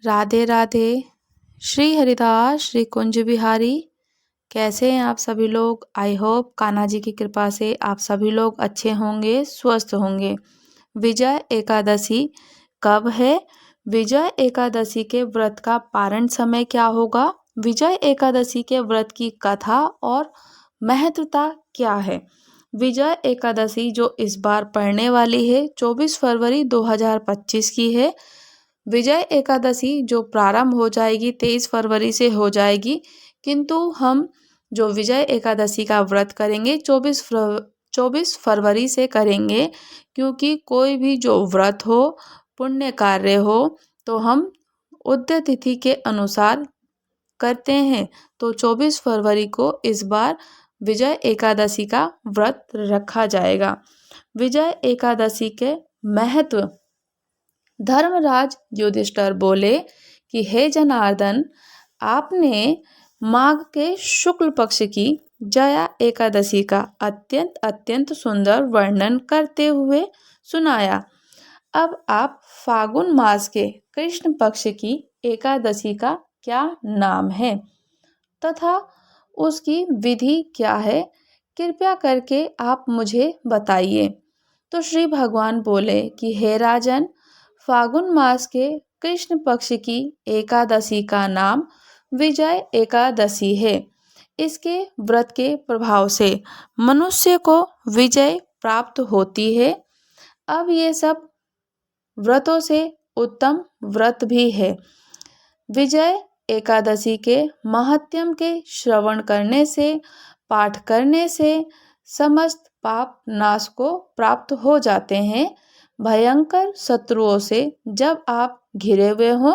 राधे राधे। श्री हरिदास श्री कुंज बिहारी। कैसे हैं आप सभी लोग? आई होप कान्हा जी की कृपा से आप सभी लोग अच्छे होंगे, स्वस्थ होंगे। विजय एकादशी कब है? विजय एकादशी के व्रत का पारण समय क्या होगा? विजय एकादशी के व्रत की कथा और महत्वता क्या है? विजय एकादशी जो इस बार पड़ने वाली है 24 फरवरी 2025 की है। विजय एकादशी जो प्रारंभ हो जाएगी 23 फरवरी से हो जाएगी, किंतु हम जो विजय एकादशी का व्रत करेंगे 24 फरवरी से करेंगे, क्योंकि कोई भी जो व्रत हो, पुण्य कार्य हो, तो हम उदय तिथि के अनुसार करते हैं। तो 24 फरवरी को इस बार विजय एकादशी का व्रत रखा जाएगा। विजय एकादशी के महत्व। धर्मराज युधिष्ठिर बोले कि हे जनार्दन, आपने माघ के शुक्ल पक्ष की जया एकादशी का अत्यंत अत्यंत सुंदर वर्णन करते हुए सुनाया। अब आप फागुन मास के कृष्ण पक्ष की एकादशी का क्या नाम है तथा उसकी विधि क्या है, कृपया करके आप मुझे बताइए। तो श्री भगवान बोले कि हे राजन, फागुन मास के कृष्ण पक्ष की एकादशी का नाम विजय एकादशी है। इसके व्रत के प्रभाव से मनुष्य को विजय प्राप्त होती है। अब ये सब व्रतों से उत्तम व्रत भी है। विजय एकादशी के महात्म्य के श्रवण करने से, पाठ करने से समस्त पाप नाश को प्राप्त हो जाते हैं। भयंकर शत्रुओं से जब आप घिरे हुए हो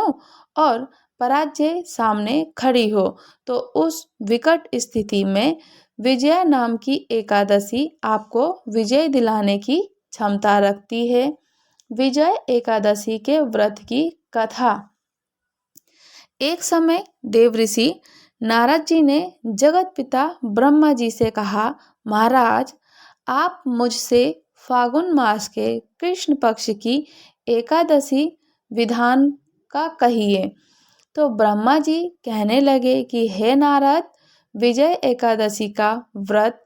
और पराजय सामने खड़ी हो, तो उस विकट स्थिति में विजय नाम की एकादशी आपको विजय दिलाने की क्षमता रखती है। विजय एकादशी के व्रत की कथा। एक समय देवऋषि नारद जी ने जगत पिता ब्रह्मा जी से कहा, महाराज, आप मुझसे फागुन मास के कृष्ण पक्ष की एकादशी विधान का कहिए। तो ब्रह्मा जी कहने लगे कि हे नारद, विजय एकादशी का व्रत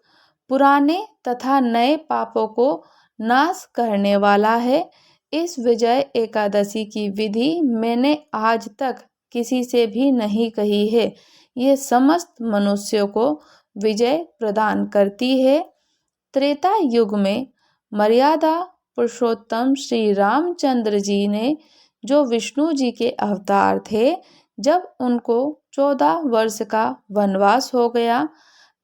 पुराने तथा नए पापों को नाश करने वाला है। इस विजय एकादशी की विधि मैंने आज तक किसी से भी नहीं कही है। ये समस्त मनुष्यों को विजय प्रदान करती है। त्रेता युग में मर्यादा पुरुषोत्तम श्री रामचंद्र जी ने, जो विष्णु जी के अवतार थे, जब उनको 14 वर्ष का वनवास हो गया,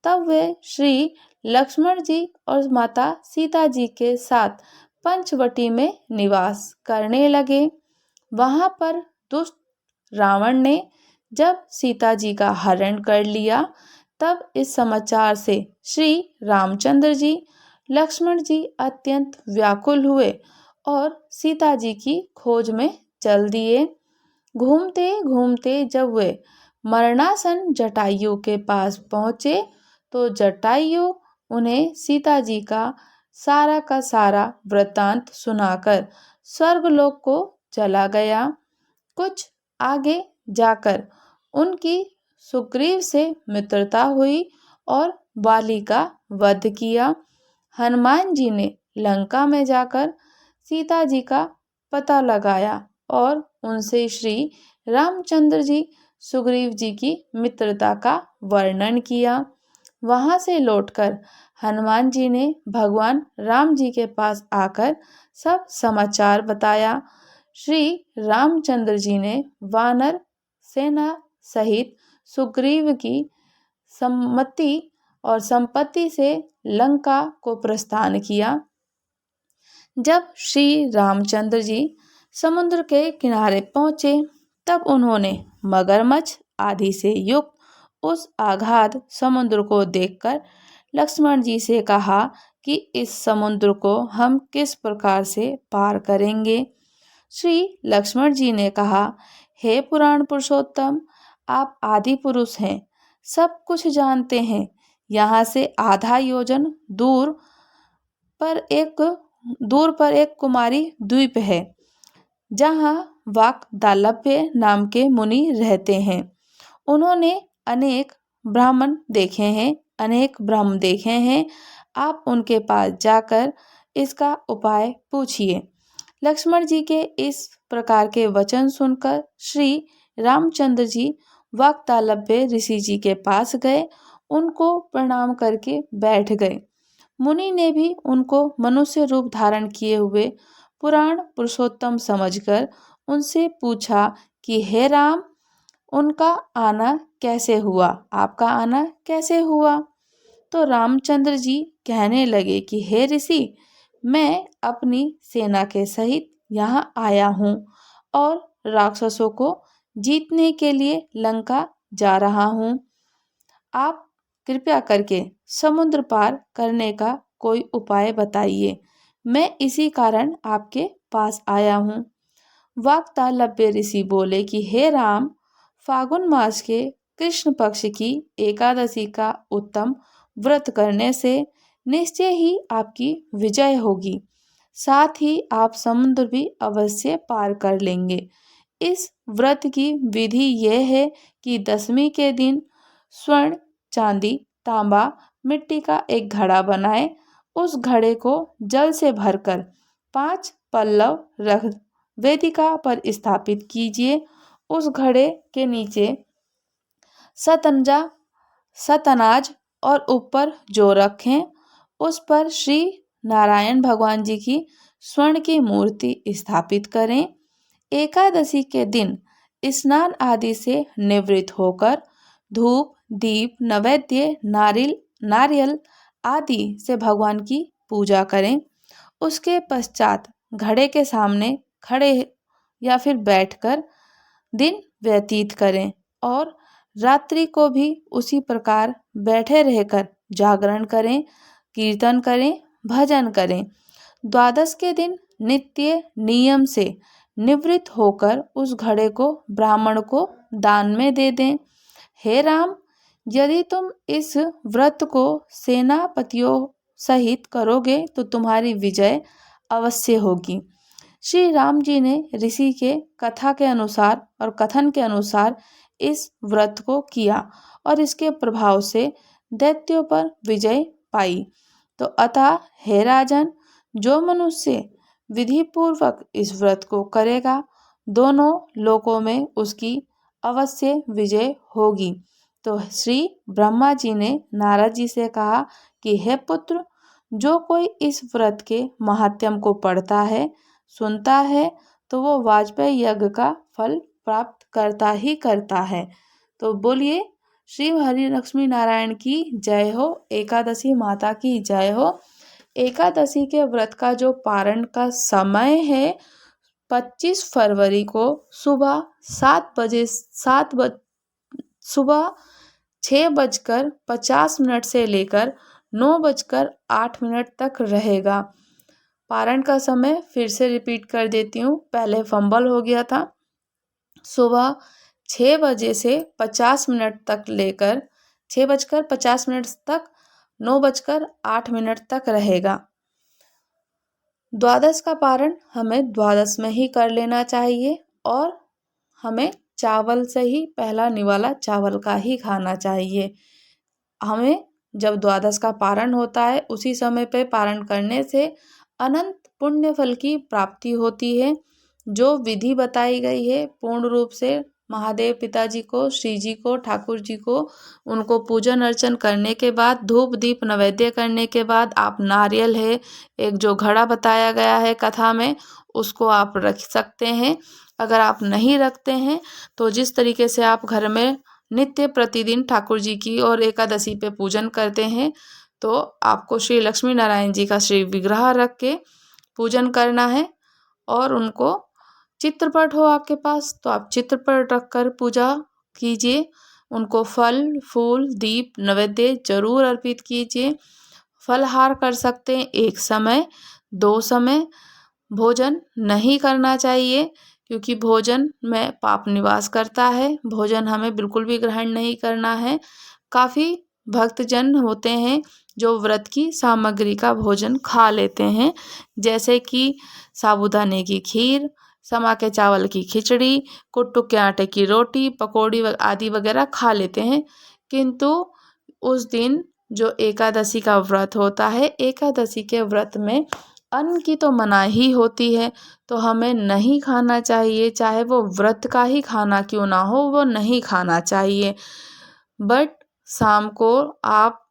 तब वे श्री लक्ष्मण जी और माता सीता जी के साथ पंचवटी में निवास करने लगे। वहां पर दुष्ट रावण ने जब सीता जी का हरण कर लिया, तब इस समाचार से श्री रामचंद्र जी, लक्ष्मण जी अत्यंत व्याकुल हुए और सीता जी की खोज में चल दिए। घूमते घूमते जब वे मरणासन जटायु के पास पहुँचे, तो जटायु उन्हें सीता जी का सारा वृत्तांत सुनाकर स्वर्गलोक को चला गया। कुछ आगे जाकर उनकी सुग्रीव से मित्रता हुई और बाली का वध किया। हनुमान जी ने लंका में जाकर सीता जी का पता लगाया और उनसे श्री रामचंद्र जी, सुग्रीव जी की मित्रता का वर्णन किया। वहां से लौटकर हनुमान जी ने भगवान राम जी के पास आकर सब समाचार बताया। श्री रामचंद्र जी ने वानर सेना सहित सुग्रीव की सम्मति और संपत्ति से लंका को प्रस्थान किया। जब श्री रामचंद्र जी समुद्र के किनारे पहुंचे, तब उन्होंने मगरमच्छ आदि से युक्त उस अगाध समुद्र को देखकर लक्ष्मण जी से कहा कि इस समुद्र को हम किस प्रकार से पार करेंगे। श्री लक्ष्मण जी ने कहा, हे पुराण पुरुषोत्तम, आप आदि पुरुष हैं, सब कुछ जानते हैं। यहाँ से आधा योजन दूर पर एक कुमारी द्वीप है, जहाँ वाक्दालभ्य नाम के मुनि रहते हैं। उन्होंने अनेक ब्राह्मण देखे हैं, अनेक ब्रह्म देखे हैं। आप उनके पास जाकर इसका उपाय पूछिए। लक्ष्मण जी के इस प्रकार के वचन सुनकर श्री रामचंद्र जी वाक्तालभ्य ऋषि जी के पास गए, उनको प्रणाम करके बैठ गए। मुनि ने भी उनको मनुष्य रूप धारण किए हुए पुराण पुरुषोत्तम समझकर उनसे पूछा कि हे राम, उनका आना कैसे हुआ, आपका आना कैसे हुआ? तो रामचंद्र जी कहने लगे कि हे ऋषि, मैं अपनी सेना के सहित यहाँ आया हूँ और राक्षसों को जीतने के लिए लंका जा रहा हूँ। आप कृपया करके समुद्र पार करने का कोई उपाय बताइए। मैं इसी कारण आपके पास आया हूँ। वाक्तालभ्य ऋषि बोले कि हे राम, फागुन मास के कृष्ण पक्ष की एकादशी का उत्तम व्रत करने से निश्चय ही आपकी विजय होगी। साथ ही आप समुद्र भी अवश्य पार कर लेंगे। इस व्रत की विधि यह है कि दशमी के दिन स्वर्ण, चांदी, तांबा, मिट्टी का एक घड़ा बनाएं। उस घड़े को जल से भरकर 5 पल्लव रख वेदिका पर स्थापित कीजिए। उस घड़े के नीचे सतनाज और ऊपर जो रखें, उस पर श्री नारायण भगवान जी की स्वर्ण की मूर्ति स्थापित करें। एकादशी के दिन स्नान आदि से निवृत्त होकर धूप, दीप, नैवेद्य, नारियल आदि से भगवान की पूजा करें। उसके पश्चात घड़े के सामने खड़े या फिर बैठकर दिन व्यतीत करें और रात्रि को भी उसी प्रकार बैठे रहकर जागरण करें, कीर्तन करें, भजन करें। द्वादश के दिन नित्य नियम से निवृत्त होकर उस घड़े को ब्राह्मण को दान में दे दें। हे राम, यदि तुम इस व्रत को सेनापतियों सहित करोगे तो तुम्हारी विजय अवश्य होगी। श्री राम जी ने ऋषि के कथा के अनुसार और कथन के अनुसार इस व्रत को किया और इसके प्रभाव से दैत्यों पर विजय पाई। तो अतः हे राजन, जो मनुष्य विधि पूर्वक इस व्रत को करेगा, दोनों लोकों में उसकी अवश्य विजय होगी। तो श्री ब्रह्मा जी ने नारद जी से कहा कि हे पुत्र, जो कोई इस व्रत के महात्म्य को पढ़ता है, सुनता है, तो वो वाजपेयी यज्ञ का फल प्राप्त करता ही करता है। तो बोलिए श्री हरि लक्ष्मी नारायण की जय हो, एकादशी माता की जय हो। एकादशी के व्रत का जो पारण का समय है 25 फरवरी को सुबह 6:50 से लेकर 9:08 तक रहेगा। पारण का समय फिर से रिपीट कर देती हूँ, पहले फंबल हो गया था। सुबह 6 बजे से 50 मिनट तक लेकर 6:50 तक 9:08 तक रहेगा। द्वादश का पारण हमें द्वादश में ही कर लेना चाहिए और हमें चावल से ही पहला निवाला चावल का ही खाना चाहिए। हमें जब द्वादश का पारण होता है उसी समय पे पारण करने से अनंत पुण्य फल की प्राप्ति होती है। जो विधि बताई गई है पूर्ण रूप से महादेव पिताजी को, श्री जी को, ठाकुर जी को, उनको पूजन अर्चन करने के बाद धूप दीप नैवेद्य करने के बाद आप नारियल है, एक जो घड़ा बताया गया है कथा में, उसको आप रख सकते हैं। अगर आप नहीं रखते हैं तो जिस तरीके से आप घर में नित्य प्रतिदिन ठाकुर जी की और एकादशी पे पूजन करते हैं, तो आपको श्री लक्ष्मी नारायण जी का श्री विग्रह रख के पूजन करना है। और उनको चित्रपट हो आपके पास तो आप चित्रपट रख कर पूजा कीजिए। उनको फल फूल दीप नैवेद्य जरूर अर्पित कीजिए। फलहार कर सकते हैं, एक समय 2 समय भोजन नहीं करना चाहिए क्योंकि भोजन में पाप निवास करता है। भोजन हमें बिल्कुल भी ग्रहण नहीं करना है। काफ़ी भक्तजन होते हैं जो व्रत की सामग्री का भोजन खा लेते हैं, जैसे कि साबूदाने की खीर, समा के चावल की खिचड़ी, कुट्टू के आटे की रोटी, पकौड़ी आदि वगैरह खा लेते हैं। किंतु उस दिन जो एकादशी का व्रत होता है, एकादशी के व्रत में अन्न की तो मनाही होती है, तो हमें नहीं खाना चाहिए, चाहे वो व्रत का ही खाना क्यों ना हो, वो नहीं खाना चाहिए। बट शाम को आप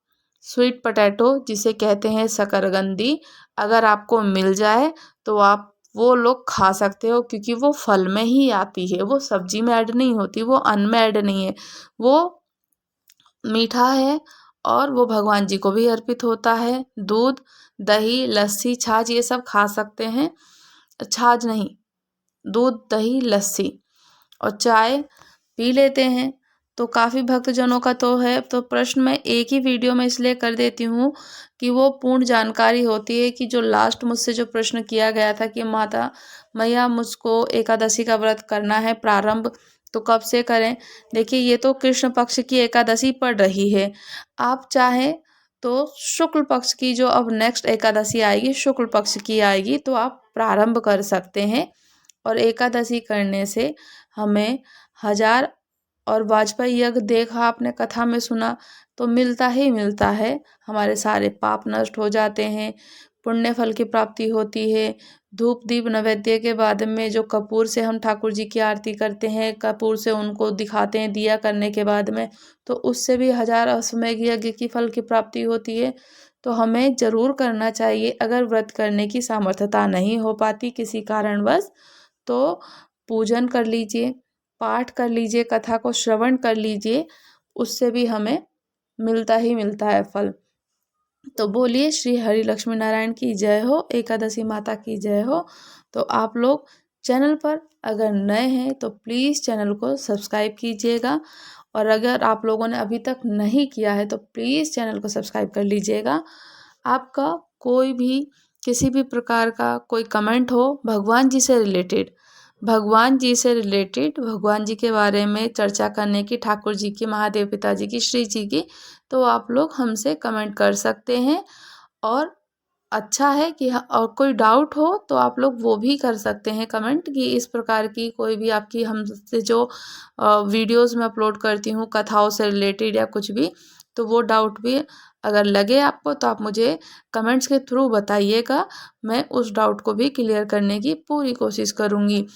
स्वीट पोटैटो जिसे कहते हैं शकरकंदी, अगर आपको मिल जाए तो आप वो लोग खा सकते हो, क्योंकि वो फल में ही आती है, वो सब्जी में ऐड नहीं होती, वो अन्न में ऐड नहीं है, वो मीठा है और वो भगवान जी को भी अर्पित होता है। दूध, दही, लस्सी, छाछ ये सब खा सकते हैं। छाछ नहीं, दूध, दही, लस्सी और चाय पी लेते हैं। तो काफ़ी भक्तजनों का तो है, तो प्रश्न मैं एक ही वीडियो में इसलिए कर देती हूँ कि वो पूर्ण जानकारी होती है। कि जो लास्ट मुझसे जो प्रश्न किया गया था कि माता मैया मुझको एकादशी का व्रत करना है प्रारंभ, तो कब से करें? देखिए, ये तो कृष्ण पक्ष की एकादशी पड़ रही है। आप चाहें तो शुक्ल पक्ष की जो अब नेक्स्ट एकादशी आएगी, शुक्ल पक्ष की आएगी, तो आप प्रारंभ कर सकते हैं। और एकादशी करने से हमें 1000 और वाजपेयी यज्ञ देखा आपने, कथा में सुना, तो मिलता ही मिलता है। हमारे सारे पाप नष्ट हो जाते हैं, पुण्य फल की प्राप्ति होती है। धूप दीप नैवेद्य के बाद में जो कपूर से हम ठाकुर जी की आरती करते हैं, कपूर से उनको दिखाते हैं दिया करने के बाद में, तो उससे भी 1000 अश्वमेध यज्ञ की फल की प्राप्ति होती है। तो हमें ज़रूर करना चाहिए। अगर व्रत करने की सामर्थ्यता नहीं हो पाती किसी कारणवश, तो पूजन कर लीजिए, पाठ कर लीजिए, कथा को श्रवण कर लीजिए, उससे भी हमें मिलता ही मिलता है फल। तो बोलिए श्री हरि लक्ष्मी नारायण की जय हो, एकादशी माता की जय हो। तो आप लोग चैनल पर अगर नए हैं तो प्लीज़ चैनल को सब्सक्राइब कीजिएगा, और अगर आप लोगों ने अभी तक नहीं किया है तो प्लीज़ चैनल को सब्सक्राइब कर लीजिएगा। आपका कोई भी किसी भी प्रकार का कोई कमेंट हो भगवान जी से रिलेटेड, भगवान जी से रिलेटेड, भगवान जी के बारे में चर्चा करने की, ठाकुर जी की, महादेव पिताजी की, श्री जी की, तो आप लोग हमसे कमेंट कर सकते हैं। और अच्छा है कि और कोई डाउट हो तो आप लोग वो भी कर सकते हैं कमेंट, कि इस प्रकार की कोई भी आपकी हमसे जो वीडियोस में अपलोड करती हूँ कथाओं से रिलेटेड या कुछ भी, तो वो डाउट भी अगर लगे आपको तो आप मुझे कमेंट्स के थ्रू बताइएगा। मैं उस डाउट को भी क्लियर करने की पूरी कोशिश करूँगी।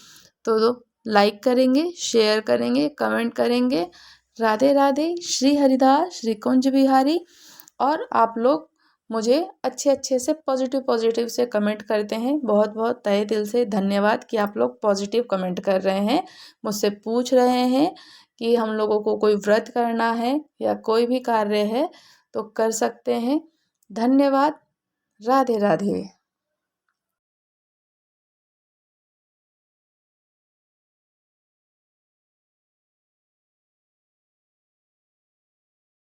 तो लाइक करेंगे, शेयर करेंगे, कमेंट करेंगे। राधे राधे, श्री हरिदास, श्री कुंज बिहारी। और आप लोग मुझे अच्छे अच्छे से पॉजिटिव से कमेंट करते हैं। बहुत बहुत तहे दिल से धन्यवाद कि आप लोग पॉजिटिव कमेंट कर रहे हैं, मुझसे पूछ रहे हैं कि हम लोगों को कोई व्रत करना है या कोई भी कार्य है तो कर सकते हैं। धन्यवाद। राधे राधे।